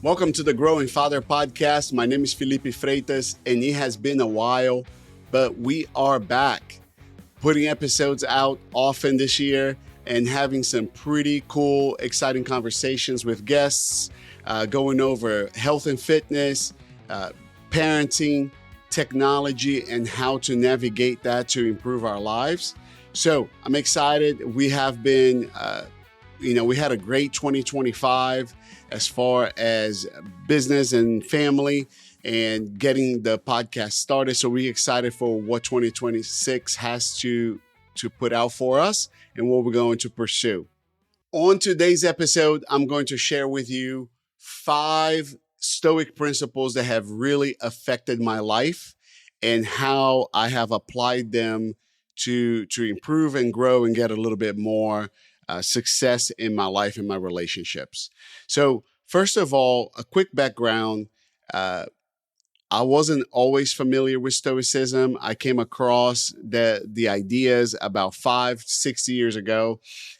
Welcome to the Growing Father podcast. My name is Felipe Freitas, and it has been a while, but we are back, putting episodes out often this year and having some pretty cool, exciting conversations with guests, going over health and fitness, parenting, technology, and how to navigate that to improve our lives. So I'm excited. We have been, we had a great 2025 as far as business and family and getting the podcast started. So we're excited for what 2026 has to put out for us and what we're going to pursue. On today's episode, I'm going to share with you 5 Stoic principles that have really affected my life and how I have applied them to improve and grow and get a little bit more success in my life and my relationships. So first of all, a quick background. I wasn't always familiar with Stoicism. I came across the ideas about 5-6 years ago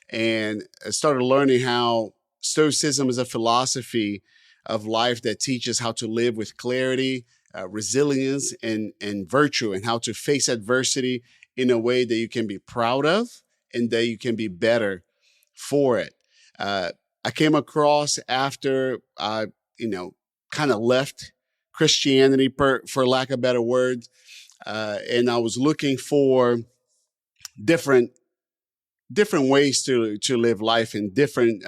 and I started learning how Stoicism is a philosophy of life that teaches how to live with clarity, resilience, and virtue, and how to face adversity in a way that you can be proud of and that you can be better for it. I came across after I, kind of left Christianity, for lack of better words, and I was looking for different ways to live life and different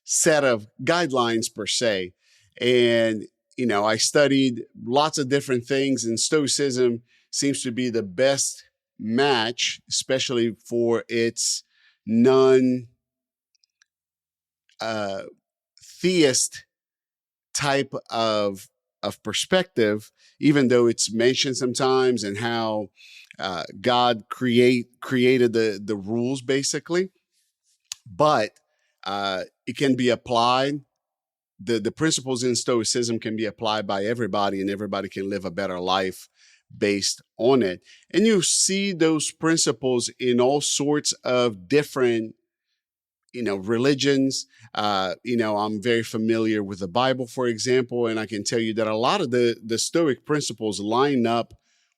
set of guidelines per se. And I studied lots of different things, and Stoicism seems to be the best match, especially for its non-theist type of perspective, even though it's mentioned sometimes and how God created the rules basically, but it can be applied. The principles in Stoicism can be applied by everybody, and everybody can live a better life based on it. And you see those principles in all sorts of different, religions. I'm very familiar with the Bible, for example, and I can tell you that a lot of the Stoic principles line up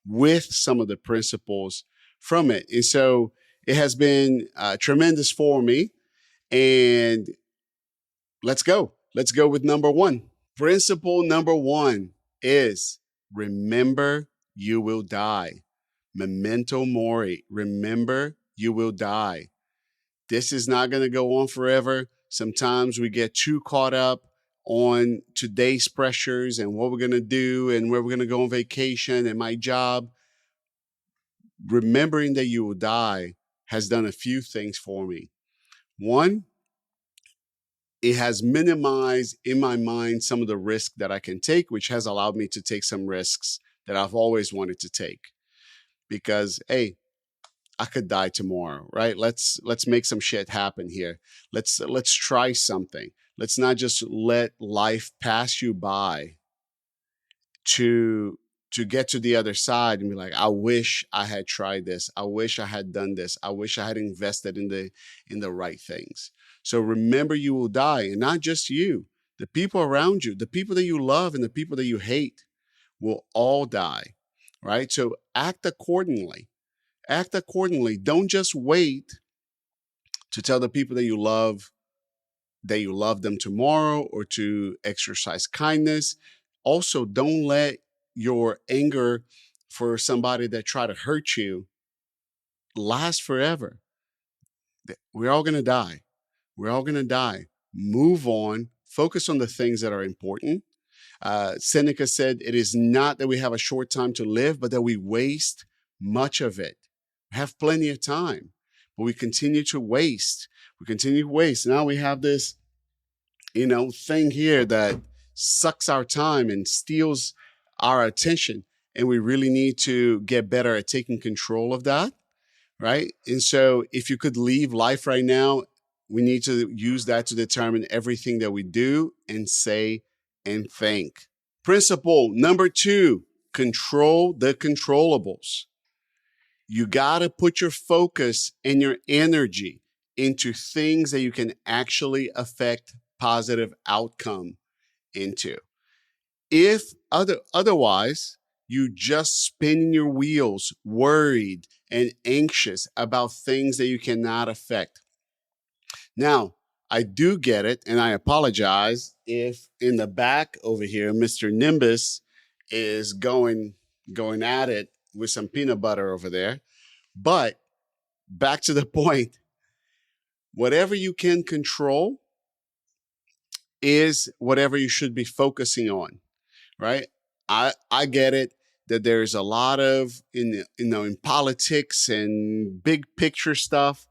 with some of the principles from it. And so it has been tremendous for me. And let's go. Let's go with number 1. Principle number 1 is remember you will die. Memento mori. Remember you will die. This is not going to go on forever. Sometimes we get too caught up on today's pressures and what we're going to do and where we're going to go on vacation and my job. Remembering that you will die has done a few things for me. 1, it has minimized in my mind some of the risk that I can take, which has allowed me to take some risks that I've always wanted to take. Because, hey, I could die tomorrow, right? Let's make some shit happen here. Let's try something. Let's not just let life pass you by to get to the other side and be like, I wish I had tried this. I wish I had done this. I wish I had invested in the right things. So remember you will die, and not just you, the people around you, the people that you love and the people that you hate will all die, right? So act accordingly. Act accordingly. Don't just wait to tell the people that you love them tomorrow or to exercise kindness. Also, don't let your anger for somebody that try to hurt you last forever. We're all going to die. We're all going to die. Move on. Focus on the things that are important. Seneca said, it is not that we have a short time to live, but that we waste much of it. We have plenty of time, but we continue to waste. Now we have this, thing here that sucks our time and steals our attention. And we really need to get better at taking control of that, right? And so if you could leave life right now, we need to use that to determine everything that we do and say and think. Principle number 2, control the controllables. You got to put your focus and your energy into things that you can actually affect positive outcome into. If otherwise, you just spinning your wheels, worried and anxious about things that you cannot affect. Now, I do get it, and I apologize if in the back over here, Mr. Nimbus is going at it with some peanut butter over there. But back to the point, whatever you can control is whatever you should be focusing on, right? I get it that there's a lot of in politics and big picture stuff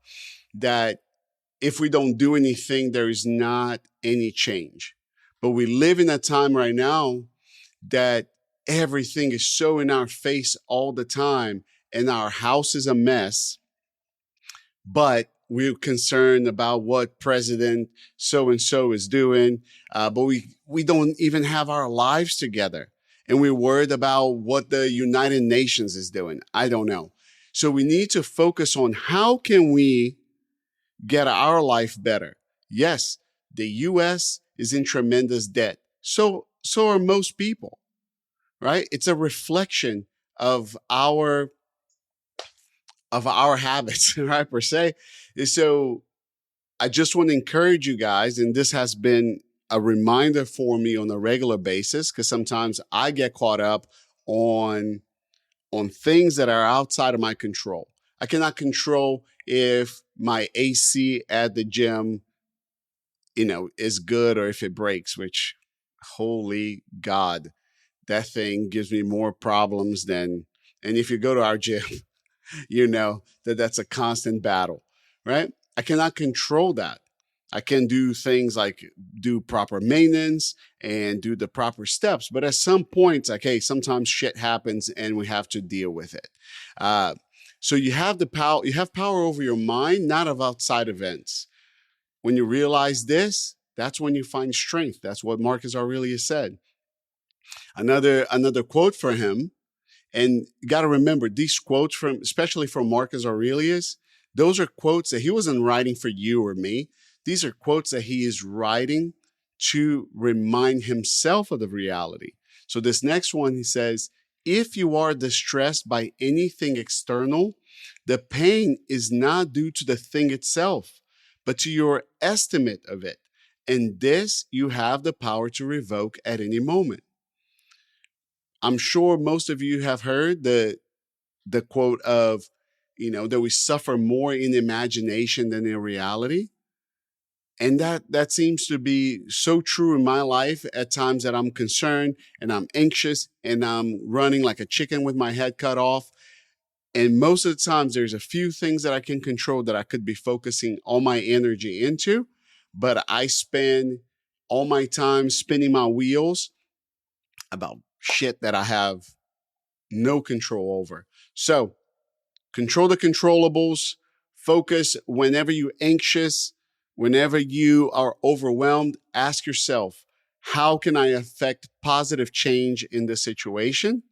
that if we don't do anything, there is not any change. But we live in a time right now that everything is so in our face all the time, and our house is a mess. But we're concerned about what President so and so is doing, but we don't even have our lives together, and we're worried about what the United Nations is doing. I don't know. So we need to focus on how can we get our life better. Yes, the U.S. is in tremendous debt. So are most people, right? It's a reflection of our habits, right, per se. And so I just want to encourage you guys, and this has been a reminder for me on a regular basis, because sometimes I get caught up on things that are outside of my control. I cannot control if my AC at the gym, is good or if it breaks, which, holy God, that thing gives me more problems than, and if you go to our gym, you know that that's a constant battle, right? I cannot control that. I can do things like do proper maintenance and do the proper steps. But at some point, like, hey, sometimes shit happens and we have to deal with it. So you have the power, you have power over your mind, not of outside events. When you realize this, that's when you find strength. That's what Marcus Aurelius said. Another quote for him, and you got to remember these quotes especially from Marcus Aurelius, those are quotes that he wasn't writing for you or me. These are quotes that he is writing to remind himself of the reality. So this next one, he says, if you are distressed by anything external, the pain is not due to the thing itself, but to your estimate of it. And this you have the power to revoke at any moment. I'm sure most of you have heard the quote of, that we suffer more in imagination than in reality. And that seems to be so true in my life at times that I'm concerned and I'm anxious and I'm running like a chicken with my head cut off. And most of the times there's a few things that I can control that I could be focusing all my energy into, but I spend all my time spinning my wheels about shit that I have no control over. So control the controllables, focus whenever you're anxious, whenever you are overwhelmed, ask yourself, how can I affect positive change in this situation?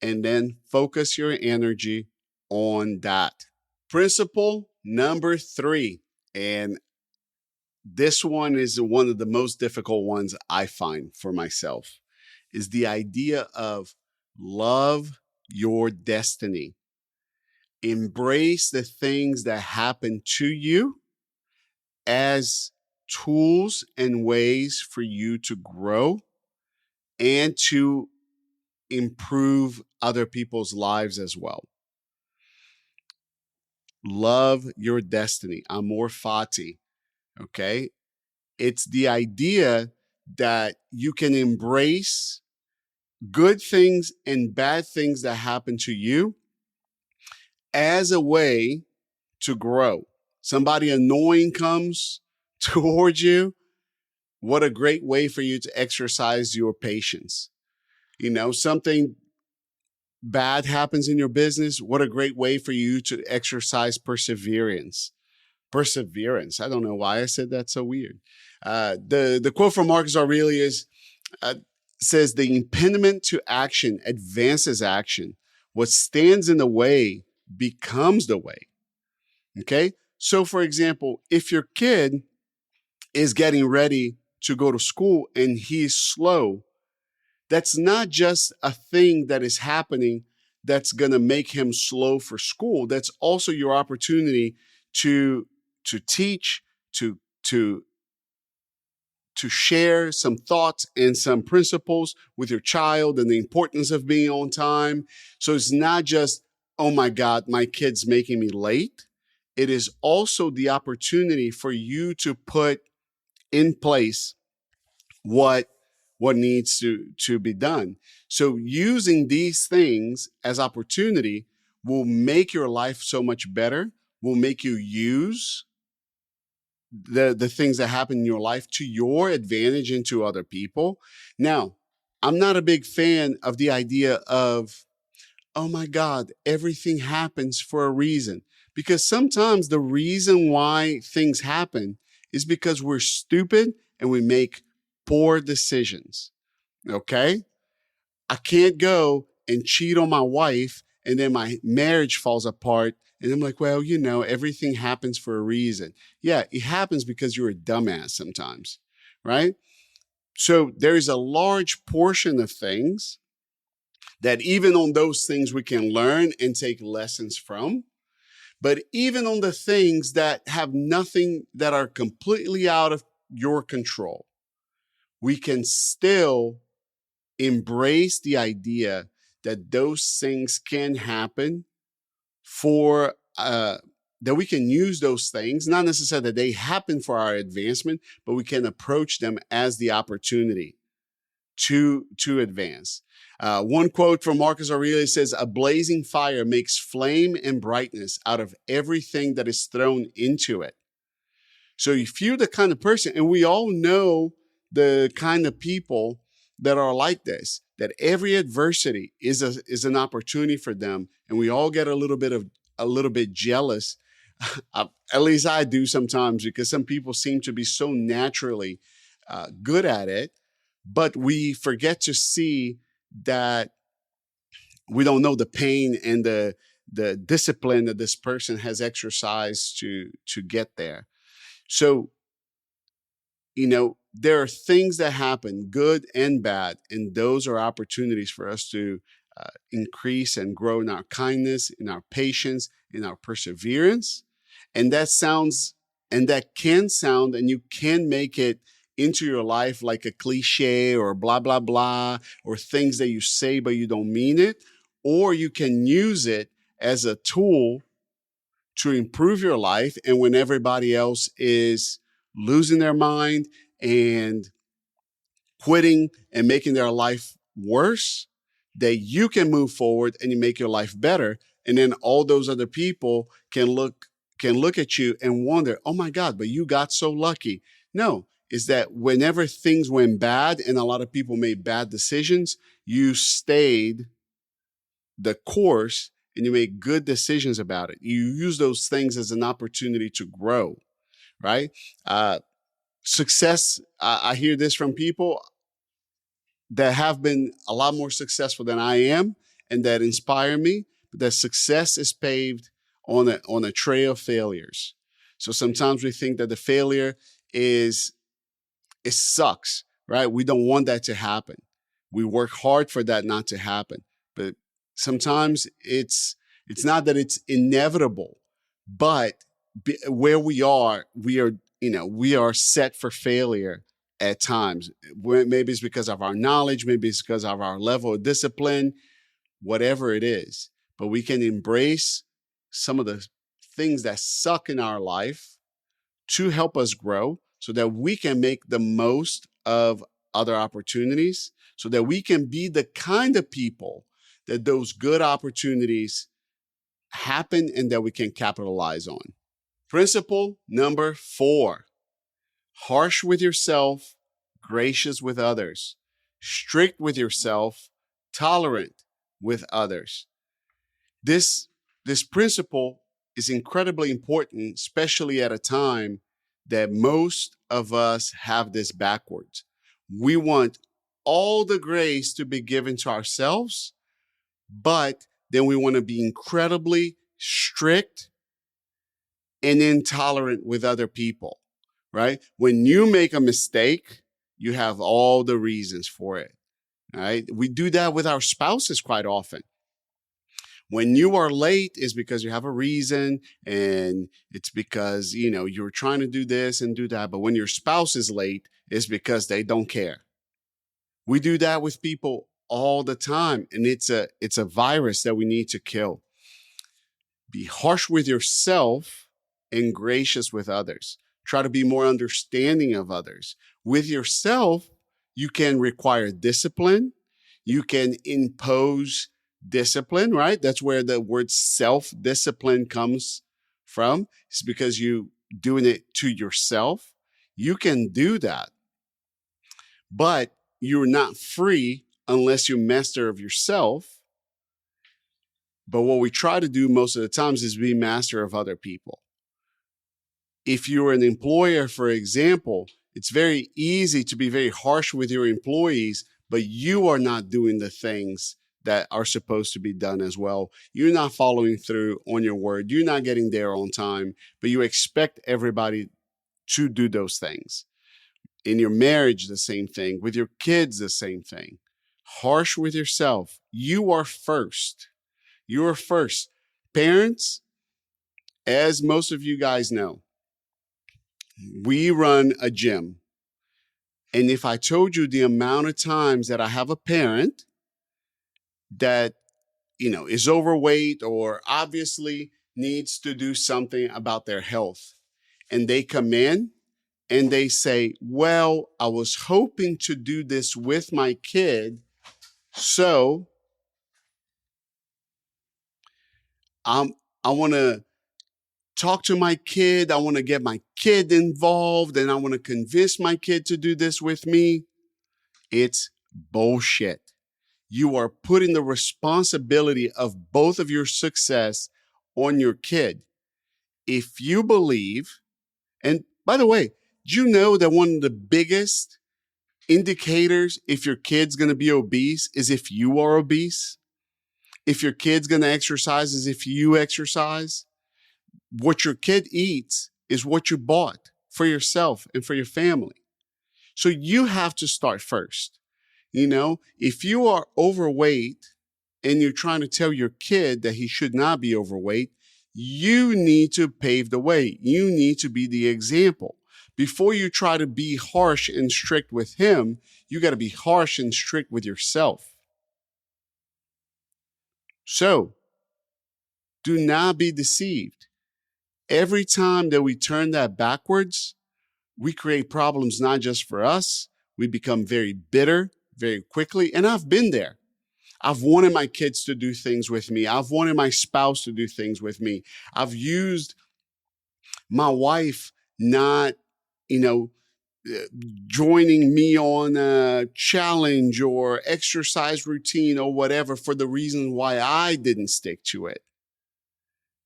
And then focus your energy on that. Principle number 3, and this one is one of the most difficult ones I find for myself, is the idea of love your destiny. Embrace the things that happen to you as tools and ways for you to grow and to improve other people's lives as well. Love your destiny. Amor fati. Okay. It's the idea that you can embrace good things and bad things that happen to you as a way to grow. Somebody annoying comes towards you. What a great way for you to exercise your patience. Something bad happens in your business. What a great way for you to exercise perseverance. I don't know why I said that so weird. The quote from Marcus Aurelius says, the impediment to action advances action. What stands in the way becomes the way. Okay? So, for example, if your kid is getting ready to go to school and he's slow, that's not just a thing that is happening that's going to make him slow for school. That's also your opportunity to teach, to to to share some thoughts and some principles with your child and the importance of being on time. So it's not just, oh my God, my kid's making me late. It is also the opportunity for you to put in place what needs to be done. So using these things as opportunity will make your life so much better, will make you use the things that happen in your life to your advantage and to other people. Now, I'm not a big fan of the idea of, oh my God, everything happens for a reason. Because sometimes the reason why things happen is because we're stupid and we make poor decisions. Okay? I can't go and cheat on my wife and then my marriage falls apart. And I'm like, well, everything happens for a reason. Yeah, it happens because you're a dumbass sometimes, right? So there is a large portion of things that even on those things we can learn and take lessons from. But even on the things that have nothing, that are completely out of your control, we can still embrace the idea that those things can happen for that we can use those things, not necessarily that they happen for our advancement, but we can approach them as the opportunity to advance. One quote from Marcus Aurelius says, "A blazing fire makes flame and brightness out of everything that is thrown into it." So if you're the kind of person, and we all know the kind of people that are like this, that every adversity is an opportunity for them, and we all get a little bit jealous. At least I do sometimes, because some people seem to be so naturally good at it, but we forget to see that we don't know the pain and the discipline that this person has exercised to get there. So, there are things that happen, good and bad, and those are opportunities for us to increase and grow in our kindness, in our patience, in our perseverance. And that can sound, and you can make it into your life like a cliche or blah, blah, blah, or things that you say, but you don't mean it. Or you can use it as a tool to improve your life. And when everybody else is losing their mind and quitting and making their life worse, that you can move forward and you make your life better. And then all those other people can look at you and wonder, oh my God, but you got so lucky. No, is that whenever things went bad and a lot of people made bad decisions, you stayed the course and you make good decisions about it. You use those things as an opportunity to grow, right? Success, I hear this from people that have been a lot more successful than I am and that inspire me, that success is paved on a trail of failures. So sometimes we think that the failure it sucks, right? We don't want that to happen. We work hard for that not to happen. But sometimes it's not that it's inevitable, but where we are set for failure at times. Maybe it's because of our knowledge, maybe it's because of our level of discipline, whatever it is. But we can embrace some of the things that suck in our life to help us grow so that we can make the most of other opportunities, so that we can be the kind of people that those good opportunities happen and that we can capitalize on. Principle number 4, harsh with yourself, gracious with others, strict with yourself, tolerant with others. This principle is incredibly important, especially at a time that most of us have this backwards. We want all the grace to be given to ourselves, but then we want to be incredibly strict, and intolerant with other people, right? When you make a mistake, you have all the reasons for it, right? We do that with our spouses quite often. When you are late is because you have a reason, and it's because, you're trying to do this and do that. But when your spouse is late, it's because they don't care. We do that with people all the time, and it's a virus that we need to kill. Be harsh with yourself and gracious with others. Try to be more understanding of others. With yourself, you can require discipline. You can impose discipline, right? That's where the word self-discipline comes from. It's because you doing it to yourself. You can do that, but you're not free unless you're master of yourself. But what we try to do most of the times is be master of other people. If you're an employer, for example, it's very easy to be very harsh with your employees, but you are not doing the things that are supposed to be done as well. You're not following through on your word. You're not getting there on time, but you expect everybody to do those things. In your marriage, the same thing. With your kids, the same thing. Harsh with yourself. You are first. You are first. Parents, as most of you guys know, we run a gym. And if I told you the amount of times that I have a parent that, is overweight or obviously needs to do something about their health, and they come in and they say, well, I was hoping to do this with my kid, so I want to talk to my kid. I want to get my kid involved, and I want to convince my kid to do this with me. It's bullshit. You are putting the responsibility of both of your success on your kid. If you believe, and by the way, do you know that one of the biggest indicators if your kid's going to be obese is if you are obese? If your kid's going to exercise is if you exercise? What your kid eats is what you bought for yourself and for your family. So you have to start first. If you are overweight and you're trying to tell your kid that he should not be overweight, you need to pave the way. You need to be the example. Before you try to be harsh and strict with him, you got to be harsh and strict with yourself. So do not be deceived. Every time that we turn that backwards, we create problems not just for us. We become very bitter very quickly. And I've been there. I've wanted my kids to do things with me. I've wanted my spouse to do things with me. I've used my wife not, joining me on a challenge or exercise routine or whatever for the reason why I didn't stick to it.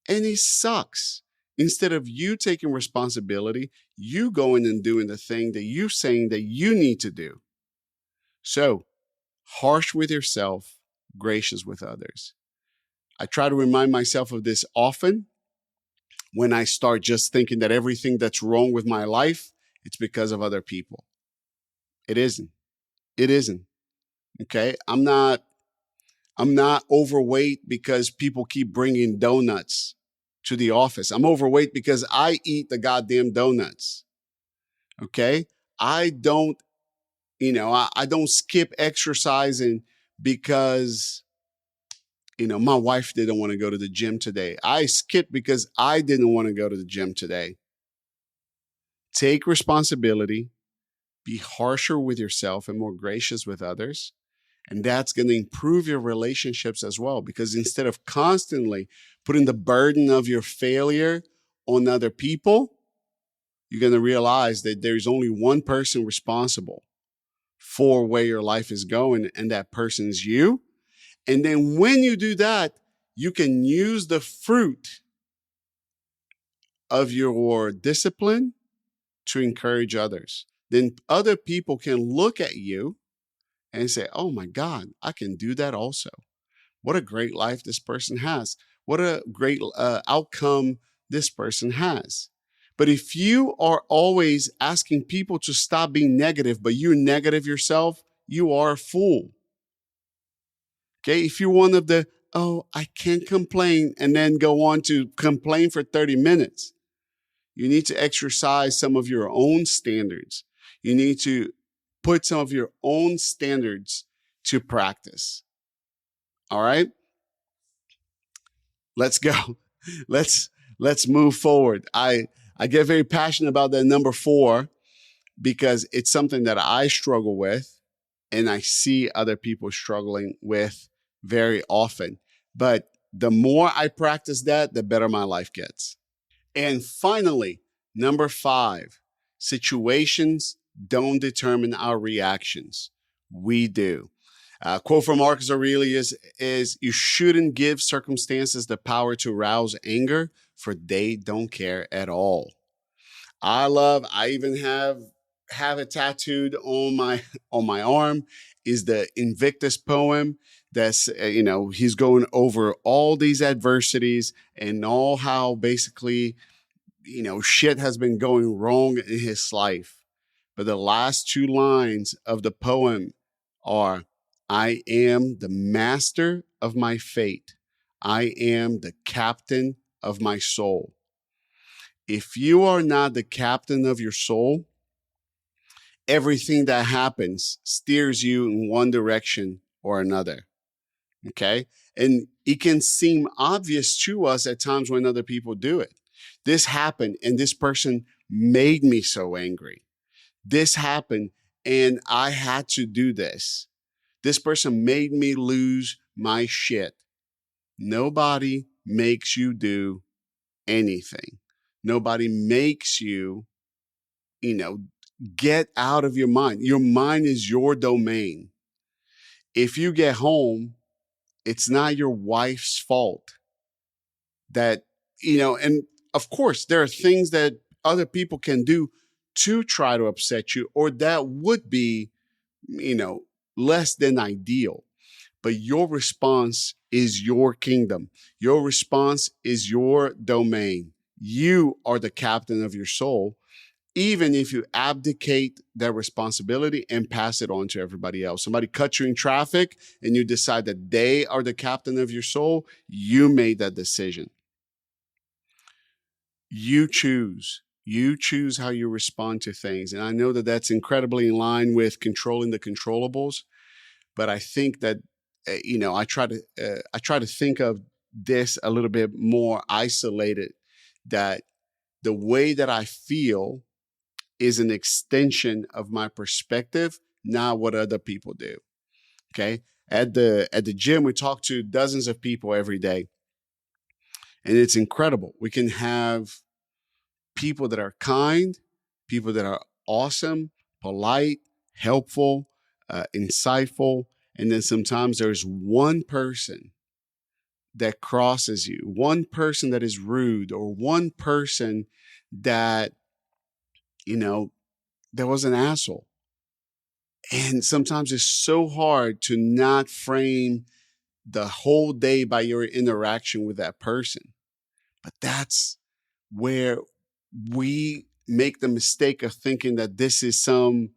And it sucks. Instead of you taking responsibility, you going and doing the thing that you're saying that you need to do. So, harsh with yourself, gracious with others. I try to remind myself of this often when I start just thinking that everything that's wrong with my life, it's because of other people. It isn't. It isn't. Okay? I'm not overweight because people keep bringing donuts to the office. I'm overweight because I eat the goddamn donuts. Okay? I don't skip exercising because, my wife didn't want to go to the gym today. I skipped because I didn't want to go to the gym today. Take responsibility, be harsher with yourself and more gracious with others. And that's going to improve your relationships as well, because instead of constantly putting the burden of your failure on other people, you're going to realize that there's only one person responsible for where your life is going, and that person's you. And then when you do that, you can use the fruit of your discipline to encourage others. Then other people can look at you and say, oh my God, I can do that also. What a great life this person has. What a great outcome this person has. But if you are always asking people to stop being negative, but you're negative yourself, you are a fool. Okay. If you're one of the, oh, I can't complain, and then go on to complain for 30 minutes, you need to exercise some of your own standards. You need to put some of your own standards to practice. All right. Let's go. Let's move forward. I get very passionate about that number 4 because it's something that I struggle with and I see other people struggling with very often. But the more I practice that, the better my life gets. And finally, number 5, situations don't determine our reactions. We do. Quote from Marcus Aurelius is, you shouldn't give circumstances the power to rouse anger, for they don't care at all. I even have it tattooed on my arm, is the Invictus poem. That's, he's going over all these adversities and all how basically, shit has been going wrong in his life. But the last 2 lines of the poem are, I am the master of my fate. I am the captain of my soul. If you are not the captain of your soul, everything that happens steers you in one direction or another. Okay. And it can seem obvious to us at times when other people do it. This happened and this person made me so angry. This happened and I had to do this. This person made me lose my shit. Nobody makes you do anything. Nobody makes you, get out of your mind. Your mind is your domain. If you get home, it's not your wife's fault that, and of course, there are things that other people can do to try to upset you, or that would be, less than ideal. But your response is your kingdom. Your response is your domain. You are the captain of your soul, even if you abdicate that responsibility and pass it on to everybody else. Somebody cuts you in traffic and you decide that they are the captain of your soul. You made that decision. You choose. You choose how you respond to things. And I know that that's incredibly in line with controlling the controllables. But I think that, I try to think of this a little bit more isolated, that the way that I feel is an extension of my perspective, not what other people do. Okay. At the gym, we talk to dozens of people every day. And it's incredible. We can have people that are kind, people that are awesome, polite, helpful, insightful. And then sometimes there's one person that crosses you, one person that is rude, or one person that, that was an asshole. And sometimes it's so hard to not frame the whole day by your interaction with that person. But that's where we make the mistake of thinking that this is some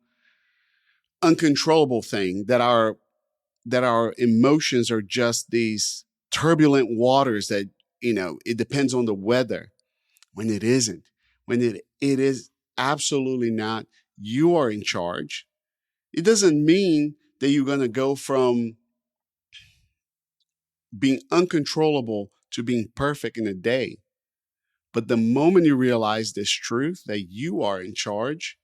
uncontrollable thing, that our emotions are just these turbulent waters that, it depends on the weather, when it isn't, when it is absolutely not. You are in charge. It doesn't mean that you're going to go from being uncontrollable to being perfect in a day. But the moment you realize this truth, that you are in charge,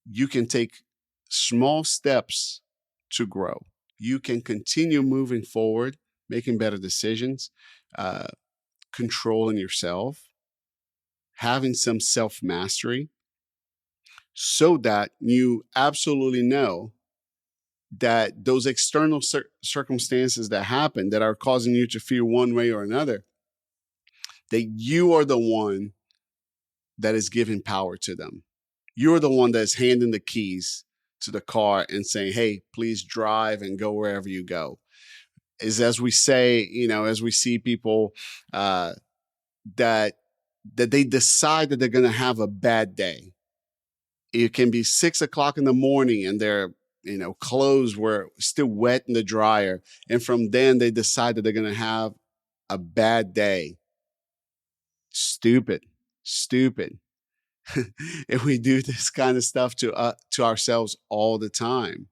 you can take small steps to grow. You can continue moving forward, making better decisions, controlling yourself, having some self-mastery, so that you absolutely know that those external circumstances that happen that are causing you to feel one way or another, that you are the one that is giving power to them. You're the one that's handing the keys to the car and saying, hey, please drive and go wherever you go. is, as we say, as we see people that they decide that they're going to have a bad day. It can be 6 o'clock in the morning and their clothes were still wet in the dryer, and from then they decide that they're going to have a bad day. Stupid. If we do this kind of stuff to ourselves all the time,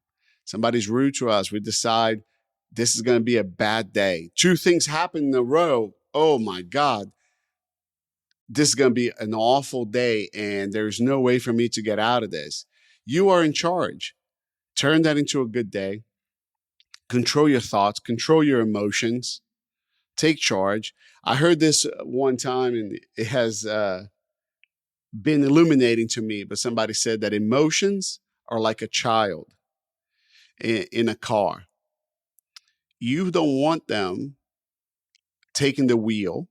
somebody's rude to us, we decide this is going to be a bad day. Two things happen in a row. Oh my God, this is going to be an awful day and there's no way for me to get out of this. You are in charge. Turn that into a good day. Control your thoughts, control your emotions, take charge. I heard this one time and it has been illuminating to me, but somebody said that emotions are like a child in a car. You don't want them taking the wheel,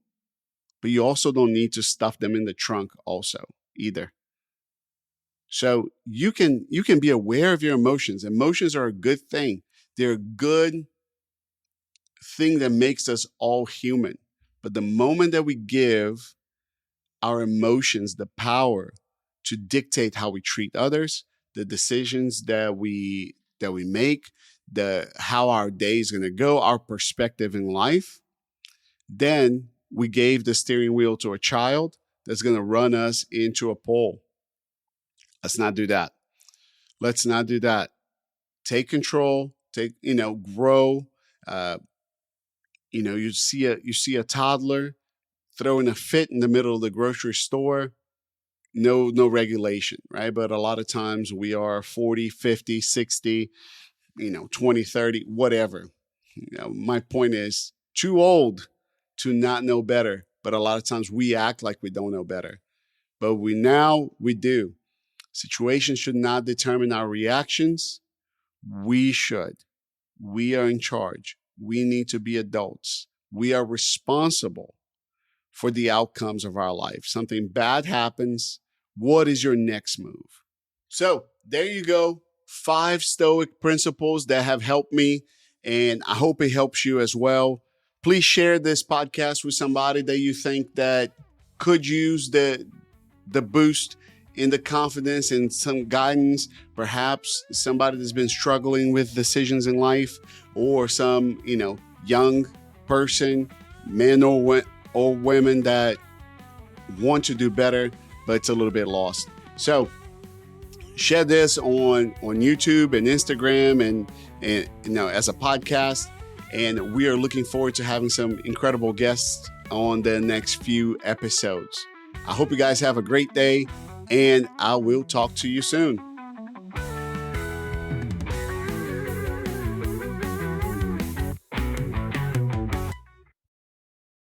but you also don't need to stuff them in the trunk also either. So you can be aware of your emotions. Emotions are a good thing. They're a good thing that makes us all human. But the moment that we give our emotions the power to dictate how we treat others, the decisions that we make, how our day is going to go, our perspective in life, then we gave the steering wheel to a child that's going to run us into a pole. Let's not do that. Let's not do that. Take control. Grow. You see a toddler throwing a fit in the middle of the grocery store. No regulation, right? But a lot of times we are 40, 50, 60, 20, 30, whatever. My point is, too old to not know better. But a lot of times we act like we don't know better. But we do. Situations should not determine our reactions. We should. We are in charge. We need to be adults. We are responsible for the outcomes of our life. Something bad happens. What is your next move? So there you go. 5 Stoic principles that have helped me, and I hope it helps you as well. Please share this podcast with somebody that you think that could use the boost in the confidence and some guidance. Perhaps somebody that's been struggling with decisions in life, or some, young person, men or women that want to do better, but it's a little bit lost. So share this on YouTube and Instagram and as a podcast. And we are looking forward to having some incredible guests on the next few episodes. I hope you guys have a great day, and I will talk to you soon.